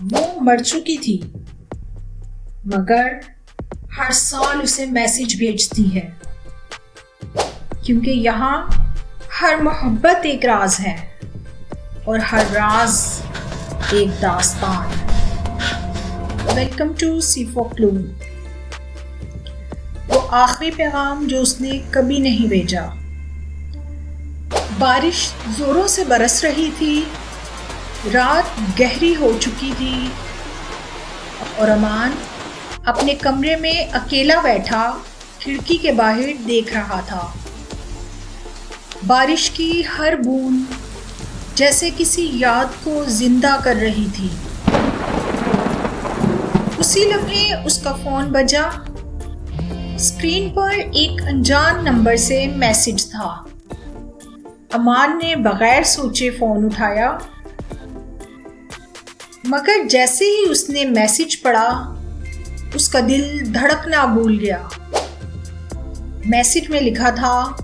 वो मर चुकी थी, मगर हर साल उसे मैसेज भेजती है, क्योंकि यहाँ हर मोहब्बत एक राज है और हर राज एक दास्तान। Welcome to C for clue. वो आखिरी पैगाम जो उसने कभी नहीं भेजा। बारिश जोरों से बरस रही थी, रात गहरी हो चुकी थी और अमान अपने कमरे में अकेला बैठा खिड़की के बाहर देख रहा था। बारिश की हर बूंद जैसे किसी याद को जिंदा कर रही थी। उसी लम्हे उसका फोन बजा। स्क्रीन पर एक अनजान नंबर से मैसेज था। अमान ने बगैर सोचे फोन उठाया, मगर जैसे ही उसने मैसेज पढ़ा उसका दिल धड़कना भूल गया। मैसेज में लिखा था,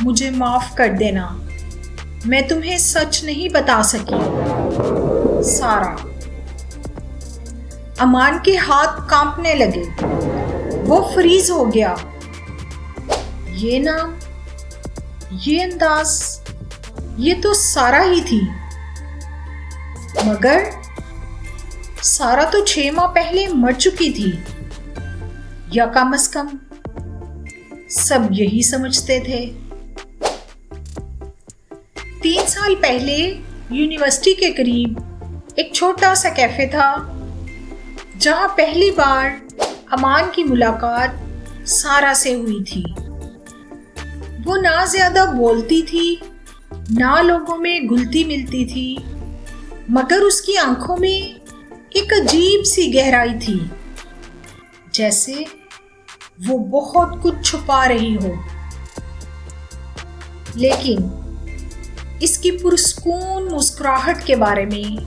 मुझे माफ कर देना, मैं तुम्हें सच नहीं बता सकी, सारा। अमान के हाथ कांपने लगे। वो फ्रीज हो गया। ये नाम, ये अंदाज, ये तो सारा ही थी। मगर सारा तो 6 माह पहले मर चुकी थी, या कम से कम सब यही समझते थे। 3 साल पहले यूनिवर्सिटी के करीब एक छोटा सा कैफे था, जहां पहली बार अमान की मुलाकात सारा से हुई थी। वो ना ज्यादा बोलती थी, ना लोगों में घुलती मिलती थी, मगर उसकी आंखों में एक अजीब सी गहराई थी, जैसे वो बहुत कुछ छुपा रही हो। लेकिन इसकी पुरस्कून मुस्कुराहट के बारे में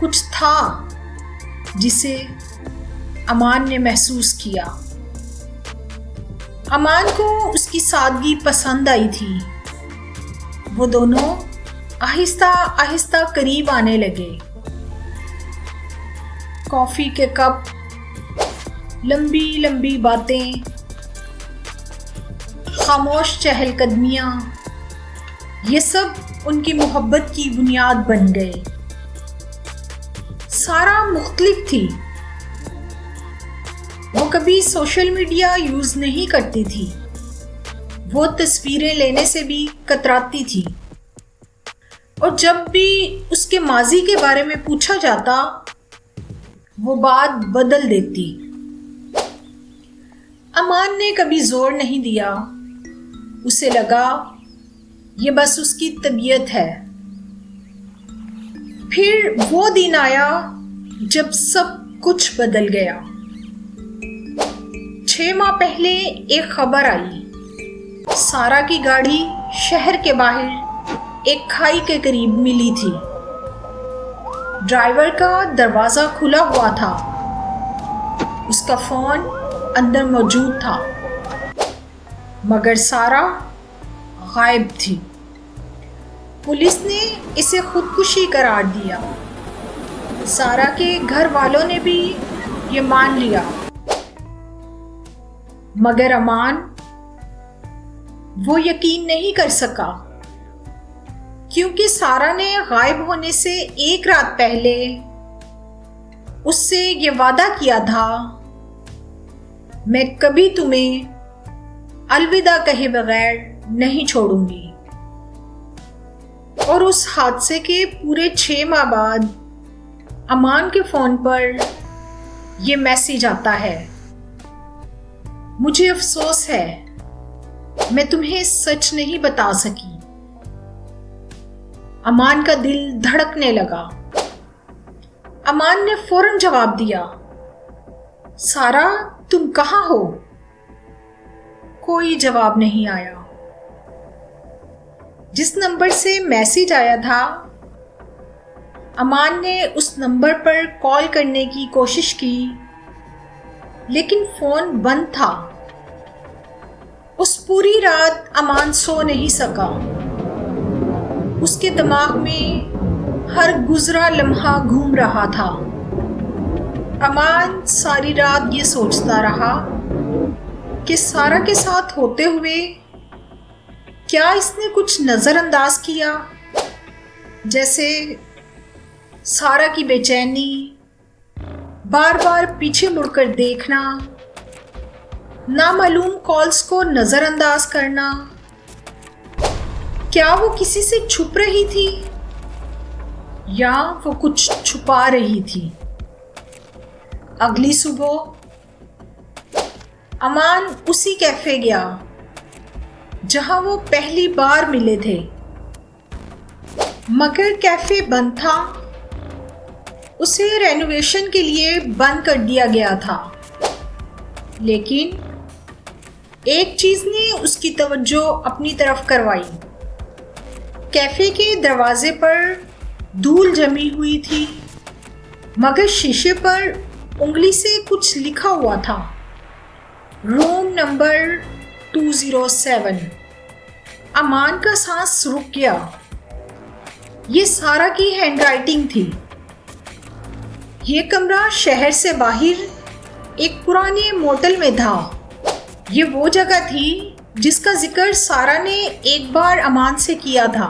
कुछ था जिसे अमान ने महसूस किया। अमान को उसकी सादगी पसंद आई थी। वो दोनों आहिस्ता आहिस्ता करीब आने लगे। कॉफी के कप, लंबी लंबी बातें, खामोश चहलकदमियां, ये सब उनकी मोहब्बत की बुनियाद बन गए। सारा मुख्तलिफ थी। वो कभी सोशल मीडिया यूज नहीं करती थी। वो तस्वीरें लेने से भी कतराती थी, और जब भी उसके माजी के बारे में पूछा जाता वो बात बदल देती। अमान ने कभी जोर नहीं दिया। उसे लगा ये बस उसकी तबीयत है। फिर वो दिन आया जब सब कुछ बदल गया। 6 माह पहले एक खबर आई। सारा की गाड़ी शहर के बाहर एक खाई के करीब मिली थी। ड्राइवर का दरवाजा खुला हुआ था। उसका फोन अंदर मौजूद था, मगर सारा गायब थी। पुलिस ने इसे खुदकुशी करार दिया। सारा के घर वालों ने भी ये मान लिया, मगर अमान वो यकीन नहीं कर सका, क्योंकि सारा ने गायब होने से एक रात पहले उससे ये वादा किया था, मैं कभी तुम्हें अलविदा कहे बगैर नहीं छोड़ूंगी। और उस हादसे के पूरे 6 माह बाद अमान के फोन पर यह मैसेज आता है, मुझे अफसोस है, मैं तुम्हें सच नहीं बता सकी। अमान का दिल धड़कने लगा। अमान ने फौरन जवाब दिया, सारा तुम कहाँ हो? कोई जवाब नहीं आया। जिस नंबर से मैसेज आया था, अमान ने उस नंबर पर कॉल करने की कोशिश की, लेकिन फोन बंद था। उस पूरी रात अमान सो नहीं सका। उसके दिमाग में हर गुजरा लम्हा घूम रहा था। अमान सारी रात ये सोचता रहा कि सारा के साथ होते हुए क्या इसने कुछ नज़रअंदाज किया, जैसे सारा की बेचैनी, बार बार पीछे मुड़कर देखना, नामालूम कॉल्स को नज़रअंदाज करना। क्या वो किसी से छुप रही थी या वो कुछ छुपा रही थी? अगली सुबह अमान उसी कैफे गया जहां वो पहली बार मिले थे, मगर कैफे बंद था। उसे रेनोवेशन के लिए बंद कर दिया गया था, लेकिन एक चीज ने उसकी तवज्जो अपनी तरफ करवाई। कैफे के दरवाजे पर धूल जमी हुई थी, मगर शीशे पर उंगली से कुछ लिखा हुआ था, रूम नंबर 207। अमान का सांस रुक गया। ये सारा की हैंडराइटिंग थी। ये कमरा शहर से बाहर एक पुराने मोटल में था। ये वो जगह थी जिसका जिक्र सारा ने एक बार अमान से किया था,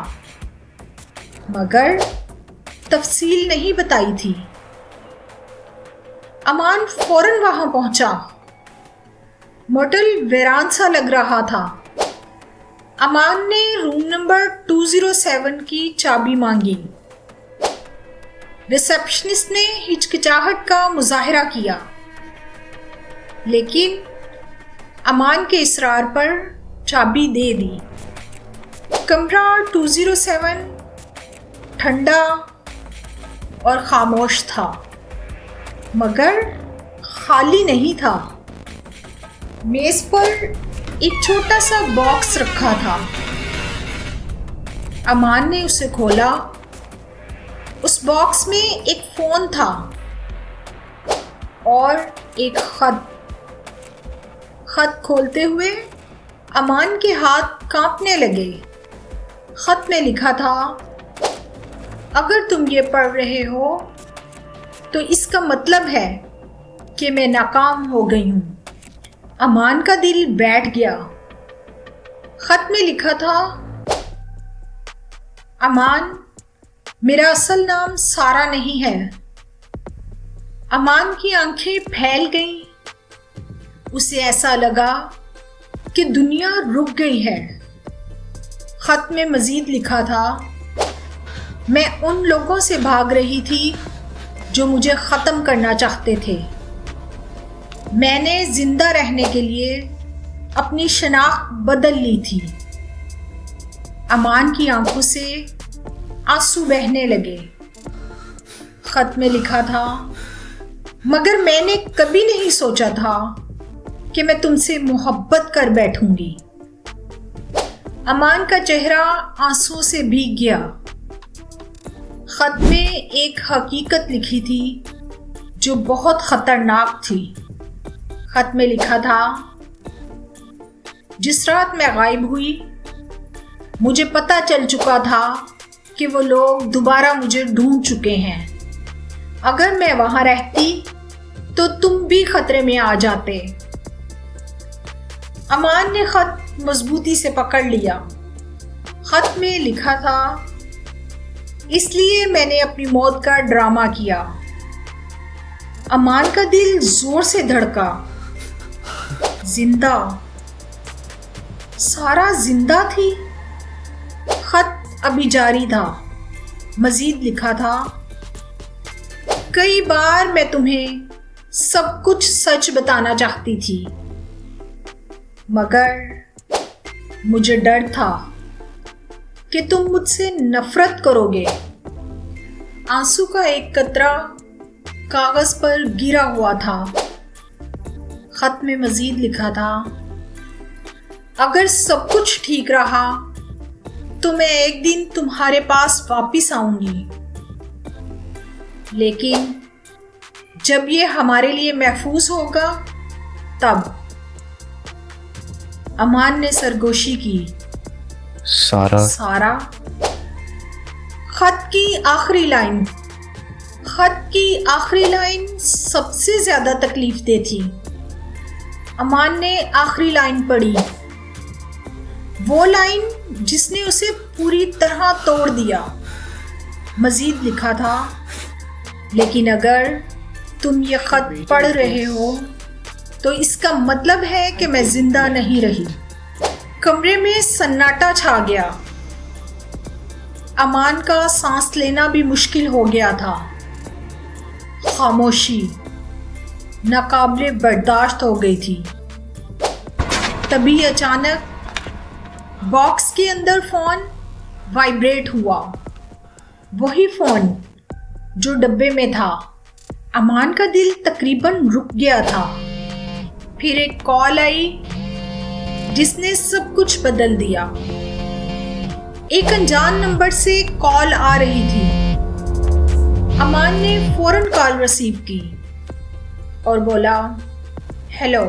मगर तफसील नहीं बताई थी। अमान फौरन वहां पहुंचा। मोटल वीरान सा लग रहा था। अमान ने रूम नंबर 207 की चाबी मांगी। रिसेप्शनिस्ट ने हिचकिचाहट का मुजाहिरा किया, लेकिन अमान के इसरार पर चाबी दे दी। कमरा 207 ठंडा और खामोश था, मगर खाली नहीं था। मेज पर एक छोटा सा बॉक्स रखा था। अमान ने उसे खोला। उस बॉक्स में एक फोन था और एक खत। खत खोलते हुए अमान के हाथ कांपने लगे। खत में लिखा था, अगर तुम ये पढ़ रहे हो तो इसका मतलब है कि मैं नाकाम हो गई हूं। अमान का दिल बैठ गया। खत में लिखा था, अमान, मेरा असल नाम सारा नहीं है। अमान की आंखें फैल गईं। उसे ऐसा लगा कि दुनिया रुक गई है। खत में मजीद लिखा था, मैं उन लोगों से भाग रही थी जो मुझे ख़त्म करना चाहते थे। मैंने जिंदा रहने के लिए अपनी शनाख्त बदल ली थी। अमान की आंखों से आंसू बहने लगे। खत में लिखा था, मगर मैंने कभी नहीं सोचा था कि मैं तुमसे मोहब्बत कर बैठूंगी। अमान का चेहरा आंसुओं से भीग गया। खत में एक हकीकत लिखी थी जो बहुत खतरनाक थी। खत में लिखा था, जिस रात मैं गायब हुई मुझे पता चल चुका था कि वो लोग दोबारा मुझे ढूंढ चुके हैं। अगर मैं वहां रहती तो तुम भी खतरे में आ जाते। अमान ने खत मजबूती से पकड़ लिया। खत में लिखा था, इसलिए मैंने अपनी मौत का ड्रामा किया। अमान का दिल जोर से धड़का। जिंदा, सारा जिंदा थी। खत अभी जारी था। मजीद लिखा था, कई बार मैं तुम्हें सब कुछ सच बताना चाहती थी, मगर मुझे डर था कि तुम मुझसे नफरत करोगे। आंसू का एक कतरा कागज पर गिरा हुआ था। खत में मजीद लिखा था, अगर सब कुछ ठीक रहा तो मैं एक दिन तुम्हारे पास वापिस आऊंगी, लेकिन जब ये हमारे लिए महफूज होगा तब। अमान ने सरगोशी की। सारा। खत की आखिरी लाइन सबसे ज्यादा तकलीफ दे थी। अमान ने आखिरी लाइन पढ़ी, वो लाइन जिसने उसे पूरी तरह तोड़ दिया। मजीद लिखा था, लेकिन अगर तुम ये खत पढ़ रहे हो तो इसका मतलब है कि मैं जिंदा नहीं रही। कमरे में सन्नाटा छा गया। अमान का सांस लेना भी मुश्किल हो गया था। खामोशी नाकाबिले बर्दाश्त हो गई थी। तभी अचानक बॉक्स के अंदर फोन वाइब्रेट हुआ। वही फोन जो डब्बे में था। अमान का दिल तकरीबन रुक गया था। फिर एक कॉल आई जिसने सब कुछ बदल दिया। एक अनजान नंबर से कॉल आ रही थी। अमान ने फौरन कॉल रिसीव की और बोला, हेलो।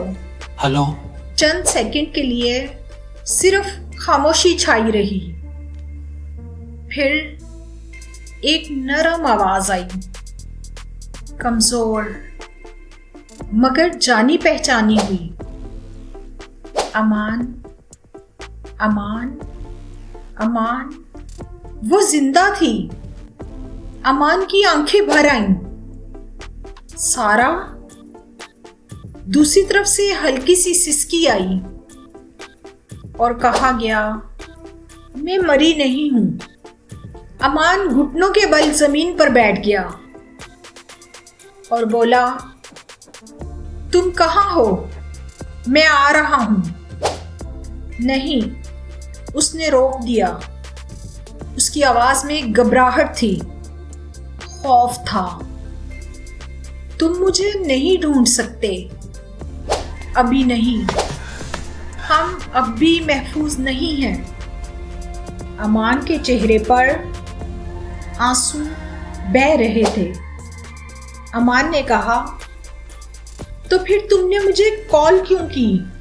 चंद सेकंड के लिए सिर्फ खामोशी छाई रही। फिर एक नरम आवाज आई, कमजोर मगर जानी पहचानी हुई। अमान, अमान, अमान। वो जिंदा थी। अमान की आंखें भर आईं। सारा। दूसरी तरफ से हल्की सी सिसकी आई और कहा गया, मैं मरी नहीं हूं। अमान घुटनों के बल जमीन पर बैठ गया और बोला, तुम कहाँ हो? मैं आ रहा हूं। नहीं, उसने रोक दिया। उसकी आवाज में घबराहट थी, खौफ था। तुम मुझे नहीं ढूंढ सकते, अभी नहीं। हम अब भी महफूज नहीं हैं। अमान के चेहरे पर आंसू बह रहे थे। अमान ने कहा, तो फिर तुमने मुझे कॉल क्यों की?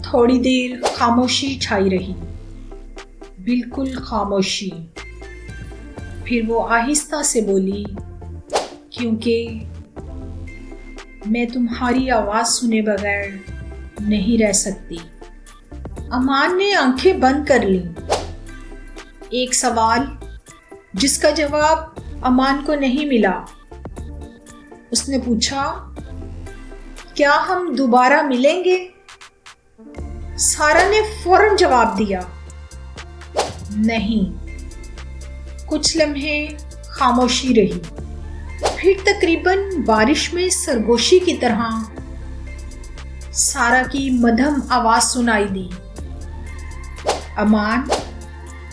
थोड़ी देर खामोशी छाई रही, बिल्कुल खामोशी। फिर वो आहिस्ता से बोली, क्योंकि मैं तुम्हारी आवाज सुने बगैर नहीं रह सकती। अमान ने आंखें बंद कर ली। एक सवाल जिसका जवाब अमान को नहीं मिला। उसने पूछा, क्या हम दोबारा मिलेंगे? सारा ने फौरन जवाब दिया, नहीं। कुछ लम्हे खामोशी रही। फिर तकरीबन बारिश में सरगोशी की तरह सारा की मध्यम आवाज सुनाई दी, अमान,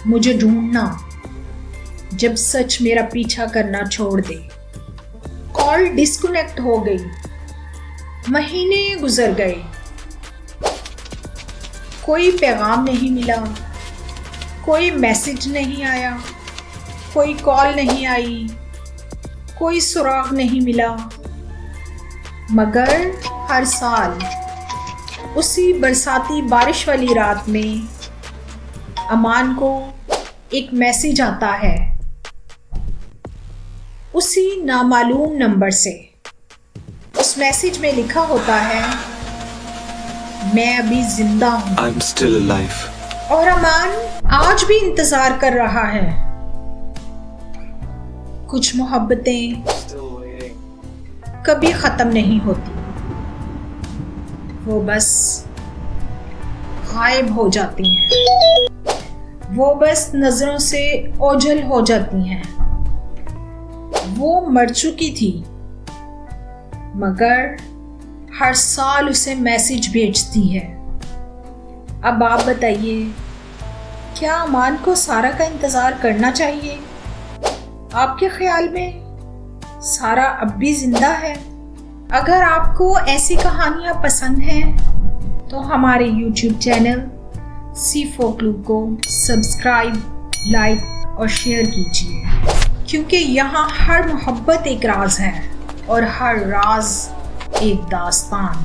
मुझे ढूंढना जब सच मेरा पीछा करना छोड़ दे। कॉल डिस्कनेक्ट हो गई। महीने गुजर गए। कोई पैगाम नहीं मिला, कोई मैसेज नहीं आया, कोई कॉल नहीं आई, कोई सुराग नहीं मिला। मगर हर साल उसी बरसाती बारिश वाली रात में अमान को एक मैसेज आता है, उसी नामालूम नंबर से। उस मैसेज में लिखा होता है, मैं अभी जिंदा हूँ। I'm still alive. और अमान आज भी इंतजार कर रहा है। कुछ मोहब्बतें कभी खत्म नहीं होती, वो बस गायब हो जाती हैं, वो बस नजरों से ओझल हो जाती हैं। वो मर चुकी थी, मगर हर साल उसे मैसेज भेजती है। अब आप बताइए, क्या अमान को सारा का इंतजार करना चाहिए? आपके ख्याल में सारा अब भी जिंदा है? अगर आपको ऐसी कहानियां पसंद हैं तो हमारे YouTube चैनल सी फोकलू को सब्सक्राइब, लाइक और शेयर कीजिए, क्योंकि यहाँ हर मोहब्बत एक राज है और हर राज एक दास्तान।